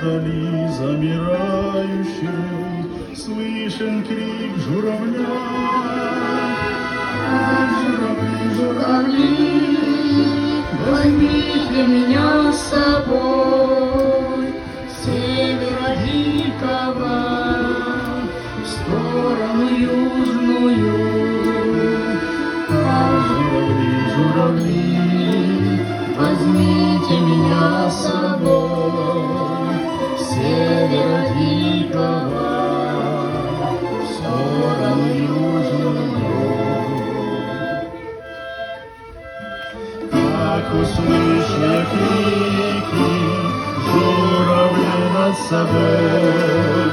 вдали замирающий слышен крик журавля. Журавли, журавли, возьмите меня с собой, с севера дикого в сторону южную. Журавли, журавли, возьмите меня с собой, с севера дикого в сторону южную. Как услышь я крики журавли над собой,